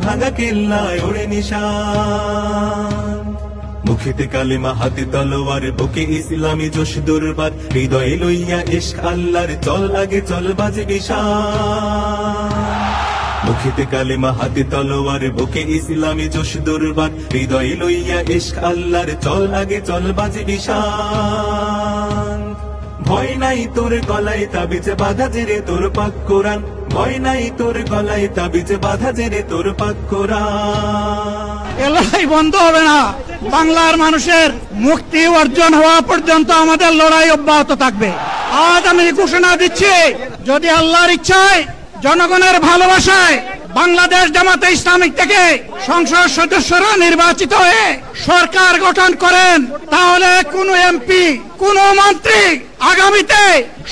ভাঙা কেল্লায় ওড়ে নিশান। মুখেতে কালেমা হাতে তলোয়ার বুকে ইসলামী জোশ দুর্বার হৃদয়ে লইয়া ইশক আল্লাহর চল আগে চল বাজে বিশান। মুখেতে কালেমা হাতে তলোয়ার বুকে ইসলামী জোশ দুর্বার হৃদয়ে লইয়া ইশক আল্লাহর চল আগে চল বাজে বিশান। ভয় নাই তোর গলায় তাবিজ বাঁধা জেরে তোর পাক কোরআন, ভয় নাই তোর গলায় তাবিজ বাঁধা জেরে তোর পাক কোরআন। এ লড়াই বন্ধ হবে না। বাংলার মানুষের মুক্তি অর্জন হওয়া পর্যন্ত আমাদের লড়াই অব্যাহত থাকবে। আজ আমি ঘোষণা দিচ্ছি, যদি আল্লাহর ইচ্ছায় জনগণের ভালোবাসায় বাংলাদেশ জামাতে ইসলামিক থেকে সংসদ সদস্যরা নির্বাচিত হয়ে সরকার গঠন করেন, তাহলে কোন এমপি কোন মন্ত্রী আগামীতে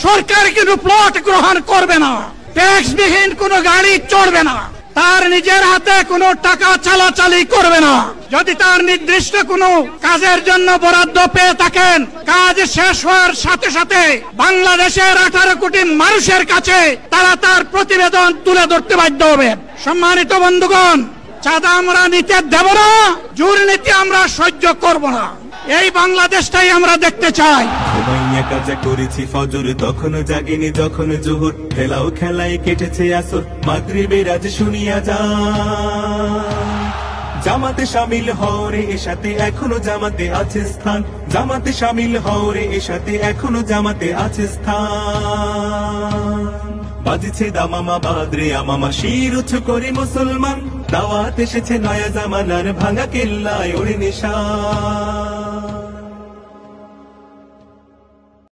সরকার কিন্তু প্লট গ্রহণ করবে না, ট্যাক্সবিহীন কোন গাড়ি চড়বে না, তার নিজের হাতে কোনো টাকা চালাচালি করবে না। যদি তার নির্দিষ্ট কোনো কাজের জন্য বরাদ্দ পেয়ে থাকেন, কাজ শেষ হওয়ার সাথে সাথে বাংলাদেশের 18 কোটি মানুষের কাছে তারা তার প্রতিবেদন তুলে ধরতে বাধ্য হবে। সম্মানিত বন্ধুগণ, চাঁদা আমরা নিতে দেব না, দুর্নীতি আমরা সহ্য করব না। এই বাংলাদেশটাই আমরা দেখতে চাই। ঘুমাইয়া কাজা করেছি ফজর, তখনও জাগিনি যখন জোহর, খেলাও খেলায় কেটেছে আসর, মাগরিবের আজ শুনিয়া যা। জামাতে শামিল হওরে এ সাথে এখনো জামাতে আছে স্থান, জামাতে শামিল হওরে এ সাথে এখনো জামাতে আছে স্থান। বাজছে দামামা বাদরে আমামা শির উঁচু করে মুসলমান, দাওয়াত এসেছে নয়া জামানার ভাঙা কেল্লায় ওড়ে নিশান।